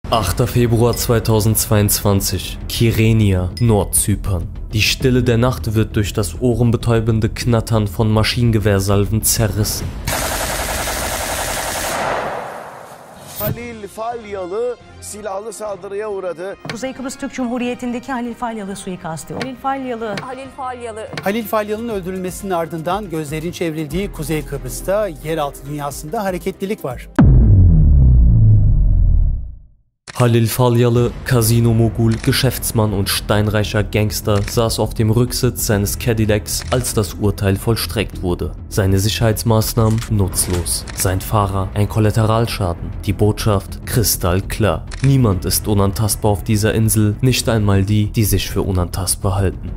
8. Februar 2022, Kyrenia, Nordzypern. Die Stille der Nacht wird durch das ohrenbetäubende Knattern von Maschinengewehrsalven zerrissen. Halil Falyalı silahlı saldırıya uğradı. Kuzey Kıbrıs Türk Cumhuriyeti'ndeki Halil Falyalı suikastı. Halil Falyalı'nın öldürülmesinin ardından gözlerin çevrildiği Kuzey Kıbrıs'ta yeraltı dünyasında hareketlilik var. Halil Falyalı, Casino-Mogul, Geschäftsmann und steinreicher Gangster, saß auf dem Rücksitz seines Cadillacs, als das Urteil vollstreckt wurde. Seine Sicherheitsmaßnahmen nutzlos. Sein Fahrer ein Kollateralschaden. Die Botschaft kristallklar. Niemand ist unantastbar auf dieser Insel, nicht einmal die, die sich für unantastbar halten.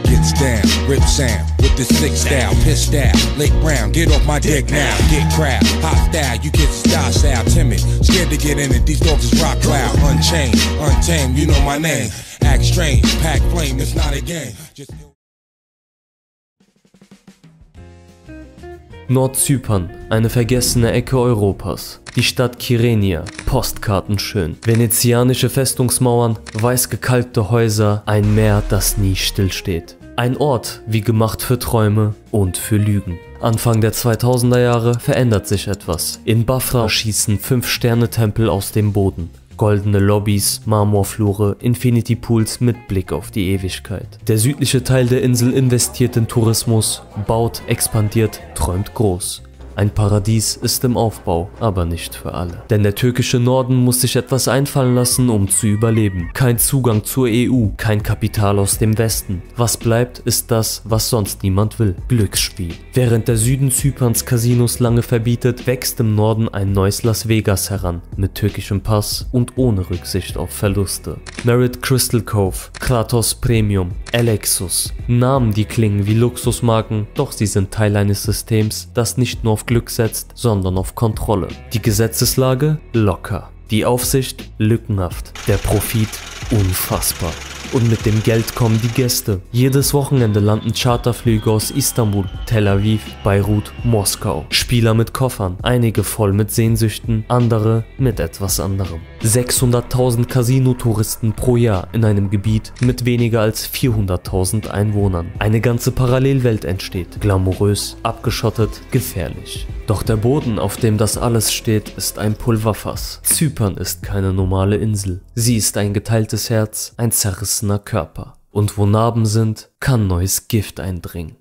Gets down, rip Sam with the sick style, piss style, Lake Brown, get off my dick now, get crap, hot style, you kids is style, timid, scared to get in it, these dogs is rock loud, unchained, untamed, you know my name, act strange, pack flame, it's not a game. Nordzypern, eine vergessene Ecke Europas. Die Stadt Kyrenia, postkartenschön. Venezianische Festungsmauern, weiß gekalkte Häuser, ein Meer, das nie stillsteht. Ein Ort wie gemacht für Träume und für Lügen. Anfang der 2000er Jahre verändert sich etwas. In Bafra schießen 5-Sterne-Tempel aus dem Boden. Goldene Lobbys, Marmorflure, Infinity Pools mit Blick auf die Ewigkeit. Der südliche Teil der Insel investiert in Tourismus, baut, expandiert, träumt groß. Ein Paradies ist im Aufbau, aber nicht für alle. Denn der türkische Norden muss sich etwas einfallen lassen, um zu überleben. Kein Zugang zur EU, kein Kapital aus dem Westen. Was bleibt, ist das, was sonst niemand will: Glücksspiel. Während der Süden Zyperns Casinos lange verbietet, wächst im Norden ein neues Las Vegas heran, mit türkischem Pass und ohne Rücksicht auf Verluste. Merit Crystal Cove, Kratos Premium, Alexus. Namen, die klingen wie Luxusmarken, doch sie sind Teil eines Systems, das nicht nur auf Glück setzt, sondern auf Kontrolle. Die Gesetzeslage locker, die Aufsicht lückenhaft, der Profit unfassbar. Und mit dem Geld kommen die Gäste. Jedes Wochenende landen Charterflüge aus Istanbul, Tel Aviv, Beirut, Moskau. Spieler mit Koffern, einige voll mit Sehnsüchten, andere mit etwas anderem. 600.000 Casino-Touristen pro Jahr in einem Gebiet mit weniger als 400.000 Einwohnern. Eine ganze Parallelwelt entsteht, glamourös, abgeschottet, gefährlich. Doch der Boden, auf dem das alles steht, ist ein Pulverfass. Zypern ist keine normale Insel. Sie ist ein geteiltes Herz, ein zerrissener Körper. Und wo Narben sind, kann neues Gift eindringen.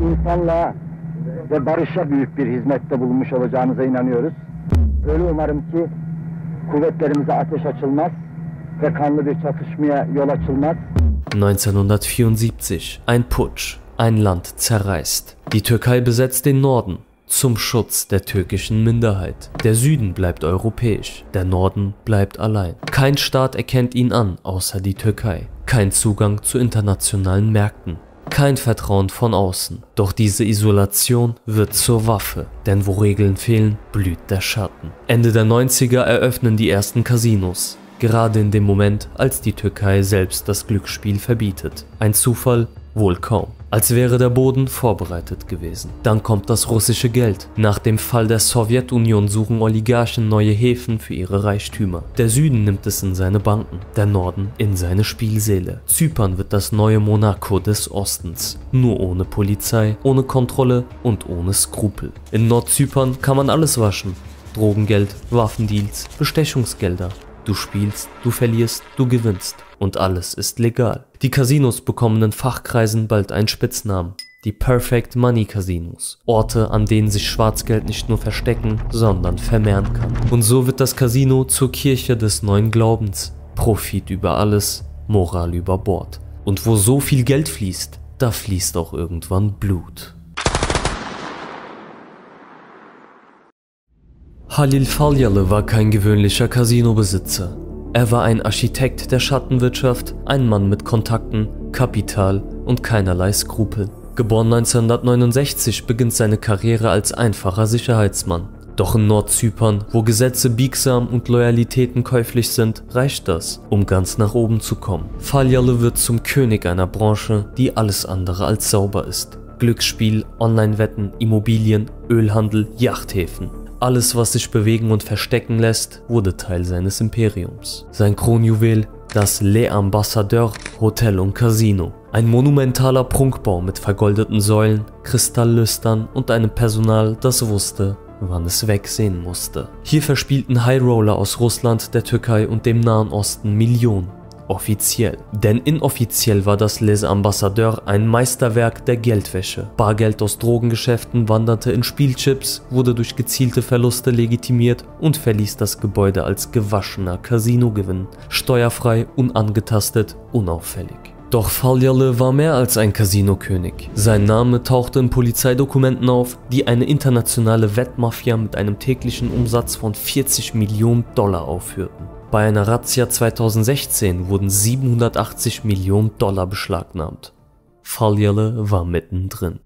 İnsanlığa ve barışa büyük bir hizmette bulunmuş olacağınıza inanıyoruz. Öyle umarım ki kuvvetlerimize ateş açılmaz ve kanlı bir çatışmaya yol açılmaz. 1974, ein Putsch. Ein Land zerreißt. Die Türkei besetzt den Norden zum Schutz der türkischen Minderheit. Der Süden bleibt europäisch, der Norden bleibt allein. Kein Staat erkennt ihn an, außer die Türkei. Kein Zugang zu internationalen Märkten. Kein Vertrauen von außen. Doch diese Isolation wird zur Waffe, denn wo Regeln fehlen, blüht der Schatten. Ende der 90er eröffnen die ersten Casinos. Gerade in dem Moment, als die Türkei selbst das Glücksspiel verbietet. Ein Zufall? Wohl kaum. Als wäre der Boden vorbereitet gewesen. Dann kommt das russische Geld. Nach dem Fall der Sowjetunion suchen Oligarchen neue Häfen für ihre Reichtümer. Der Süden nimmt es in seine Banken, der Norden in seine Spielsäle. Zypern wird das neue Monaco des Ostens. Nur ohne Polizei, ohne Kontrolle und ohne Skrupel. In Nordzypern kann man alles waschen. Drogengeld, Waffendeals, Bestechungsgelder. Du spielst, du verlierst, du gewinnst. Und alles ist legal. Die Casinos bekommen in Fachkreisen bald einen Spitznamen. Die Perfect Money Casinos. Orte, an denen sich Schwarzgeld nicht nur verstecken, sondern vermehren kann. Und so wird das Casino zur Kirche des neuen Glaubens. Profit über alles, Moral über Bord. Und wo so viel Geld fließt, da fließt auch irgendwann Blut. Halil Falyalı war kein gewöhnlicher Casinobesitzer. Er war ein Architekt der Schattenwirtschaft, ein Mann mit Kontakten, Kapital und keinerlei Skrupel. Geboren 1969 beginnt seine Karriere als einfacher Sicherheitsmann. Doch in Nordzypern, wo Gesetze biegsam und Loyalitäten käuflich sind, reicht das, um ganz nach oben zu kommen. Falyalı wird zum König einer Branche, die alles andere als sauber ist. Glücksspiel, Online-Wetten, Immobilien, Ölhandel, Yachthäfen. Alles, was sich bewegen und verstecken lässt, wurde Teil seines Imperiums. Sein Kronjuwel, das Les Ambassadeurs Hotel und Casino. Ein monumentaler Prunkbau mit vergoldeten Säulen, Kristalllüstern und einem Personal, das wusste, wann es wegsehen musste. Hier verspielten Highroller aus Russland, der Türkei und dem Nahen Osten Millionen. Offiziell. Denn inoffiziell war das Les Ambassadeurs ein Meisterwerk der Geldwäsche. Bargeld aus Drogengeschäften wanderte in Spielchips, wurde durch gezielte Verluste legitimiert und verließ das Gebäude als gewaschener Casinogewinn. Steuerfrei, unangetastet, unauffällig. Doch Falyalı war mehr als ein Casinokönig. Sein Name tauchte in Polizeidokumenten auf, die eine internationale Wettmafia mit einem täglichen Umsatz von 40 Millionen Dollar aufführten. Bei einer Razzia 2016 wurden 780 Millionen Dollar beschlagnahmt. Falyalı war mittendrin.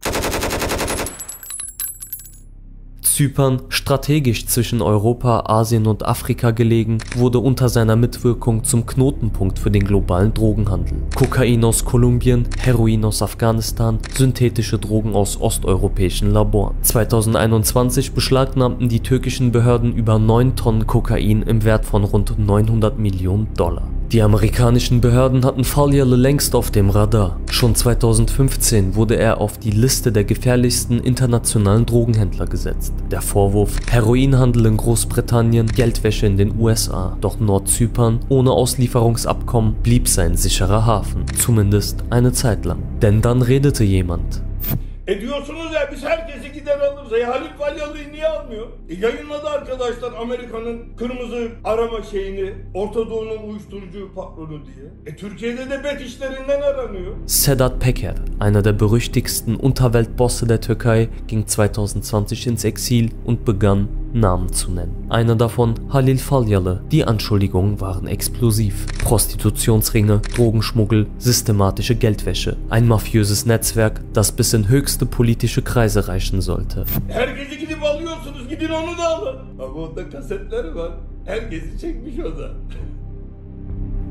Zypern, strategisch zwischen Europa, Asien und Afrika gelegen, wurde unter seiner Mitwirkung zum Knotenpunkt für den globalen Drogenhandel. Kokain aus Kolumbien, Heroin aus Afghanistan, synthetische Drogen aus osteuropäischen Laboren. 2021 beschlagnahmten die türkischen Behörden über 9 Tonnen Kokain im Wert von rund 900 Millionen Dollar. Die amerikanischen Behörden hatten Falyalı längst auf dem Radar. Schon 2015 wurde er auf die Liste der gefährlichsten internationalen Drogenhändler gesetzt. Der Vorwurf: Heroinhandel in Großbritannien, Geldwäsche in den USA. Doch Nordzypern ohne Auslieferungsabkommen blieb sein sicherer Hafen. Zumindest eine Zeit lang. Denn dann redete jemand. Diyorsunuz ya biz herkesi gider alırız. Halil Falyalı'yı niye almıyor? Yayınladı arkadaşlar Amerika'nın kırmızı arama şeyini, Orta Doğu'nun uyuşturucu patronu diye. Türkiye'de de bet işlerinden aranıyor. Sedat Peker, einer der berüchtigsten Unterweltbosse der Türkei, ging 2020 ins Exil und begann, Namen zu nennen. Einer davon Halil Falyalı. Die Anschuldigungen waren explosiv. Prostitutionsringe, Drogenschmuggel, systematische Geldwäsche. Ein mafiöses Netzwerk, das bis in höchste politische Kreise reichen sollte. Herkesi gidip alıyorsunuz, gidin onu da alın. Ama onda kasetleri var. Herkesi çekmiş o da.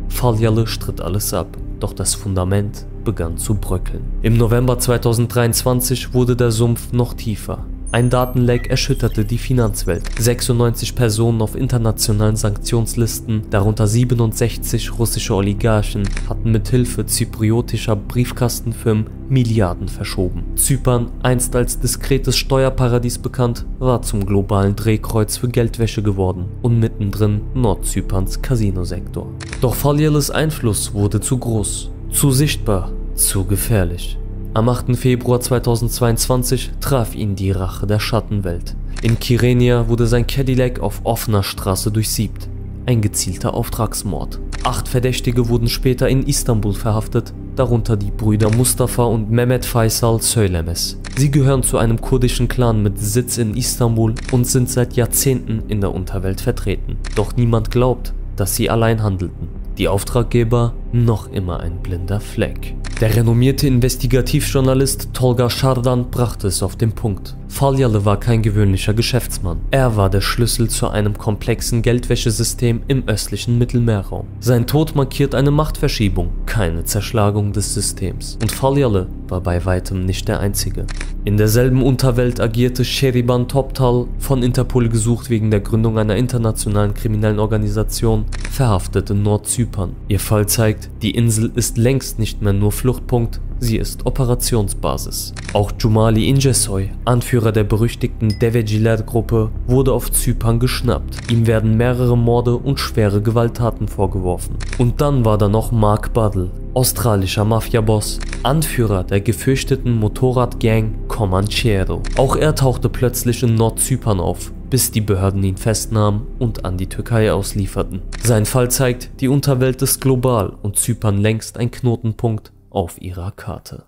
Falyalı stritt alles ab, doch das Fundament begann zu bröckeln. Im November 2023 wurde der Sumpf noch tiefer. Ein Datenleck erschütterte die Finanzwelt. 96 Personen auf internationalen Sanktionslisten, darunter 67 russische Oligarchen, hatten mithilfe zypriotischer Briefkastenfirmen Milliarden verschoben. Zypern, einst als diskretes Steuerparadies bekannt, war zum globalen Drehkreuz für Geldwäsche geworden und mittendrin Nordzyperns Casinosektor. Doch Falyalys Einfluss wurde zu groß, zu sichtbar, zu gefährlich. Am 8. Februar 2022 traf ihn die Rache der Schattenwelt. In Kyrenia wurde sein Cadillac auf offener Straße durchsiebt. Ein gezielter Auftragsmord. 8 Verdächtige wurden später in Istanbul verhaftet, darunter die Brüder Mustafa und Mehmet Faysal Söylemez. Sie gehören zu einem kurdischen Clan mit Sitz in Istanbul und sind seit Jahrzehnten in der Unterwelt vertreten. Doch niemand glaubt, dass sie allein handelten. Die Auftraggeber noch immer ein blinder Fleck. Der renommierte Investigativjournalist Tolga Shardan brachte es auf den Punkt. Falyalı war kein gewöhnlicher Geschäftsmann. Er war der Schlüssel zu einem komplexen Geldwäschesystem im östlichen Mittelmeerraum. Sein Tod markiert eine Machtverschiebung, keine Zerschlagung des Systems. Und Falyalı war bei weitem nicht der Einzige. In derselben Unterwelt agierte Sheriban Toptal, von Interpol gesucht wegen der Gründung einer internationalen kriminellen Organisation, verhaftet in Nordzypern. Ihr Fall zeigt, die Insel ist längst nicht mehr nur Fluchtpunkt, sie ist Operationsbasis. Auch Cumali Incesoy, Anführer der berüchtigten Deveciler-Gruppe, wurde auf Zypern geschnappt. Ihm werden mehrere Morde und schwere Gewalttaten vorgeworfen. Und dann war da noch Mark Buddle, australischer Mafiaboss, Anführer der gefürchteten Motorradgang Comanchero. Auch er tauchte plötzlich in Nordzypern auf, bis die Behörden ihn festnahmen und an die Türkei auslieferten. Sein Fall zeigt, die Unterwelt ist global und Zypern längst ein Knotenpunkt auf ihrer Karte.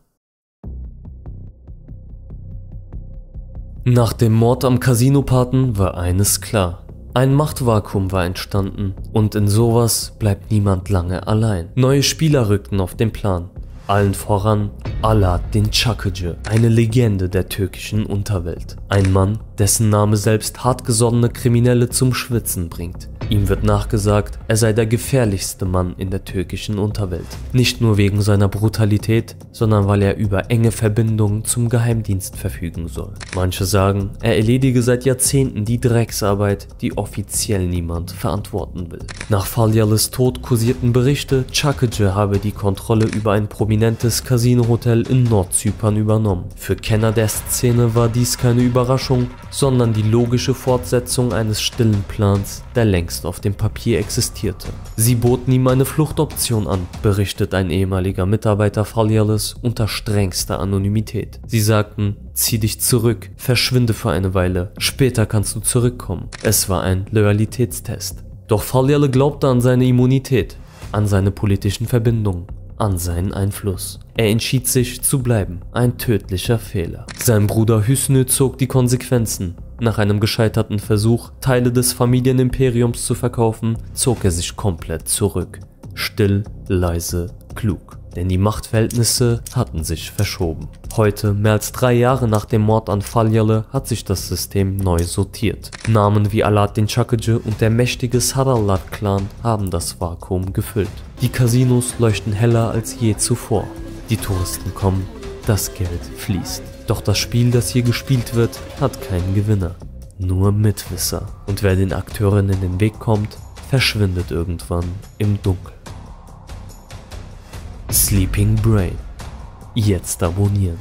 Nach dem Mord am Casinopaten war eines klar. Ein Machtvakuum war entstanden und in sowas bleibt niemand lange allein. Neue Spieler rückten auf den Plan. Allen voran Alaaddin Çakıcı, eine Legende der türkischen Unterwelt. Ein Mann, dessen Name selbst hartgesottene Kriminelle zum Schwitzen bringt. Ihm wird nachgesagt, er sei der gefährlichste Mann in der türkischen Unterwelt. Nicht nur wegen seiner Brutalität, sondern weil er über enge Verbindungen zum Geheimdienst verfügen soll. Manche sagen, er erledige seit Jahrzehnten die Drecksarbeit, die offiziell niemand verantworten will. Nach Falyalı's Tod kursierten Berichte, Çakıcı habe die Kontrolle über ein prominentes Casino-Hotel in Nordzypern übernommen. Für Kenner der Szene war dies keine Überraschung, sondern die logische Fortsetzung eines stillen Plans, der längst auf dem Papier existierte. Sie boten ihm eine Fluchtoption an, berichtet ein ehemaliger Mitarbeiter Falyalı's unter strengster Anonymität. Sie sagten, zieh dich zurück, verschwinde für eine Weile, später kannst du zurückkommen. Es war ein Loyalitätstest. Doch Falyalı glaubte an seine Immunität, an seine politischen Verbindungen, an seinen Einfluss. Er entschied sich zu bleiben, ein tödlicher Fehler. Sein Bruder Hüsnü zog die Konsequenzen. Nach einem gescheiterten Versuch, Teile des Familienimperiums zu verkaufen, zog er sich komplett zurück. Still, leise, klug. Denn die Machtverhältnisse hatten sich verschoben. Heute, mehr als 3 Jahre nach dem Mord an Falyalı, hat sich das System neu sortiert. Namen wie Alaaddin Çakıcı und der mächtige Sarallar-Clan haben das Vakuum gefüllt. Die Casinos leuchten heller als je zuvor. Die Touristen kommen, das Geld fließt. Doch das Spiel, das hier gespielt wird, hat keinen Gewinner, nur Mitwisser. Und wer den Akteuren in den Weg kommt, verschwindet irgendwann im Dunkeln. Sleeping Brain. Jetzt abonnieren.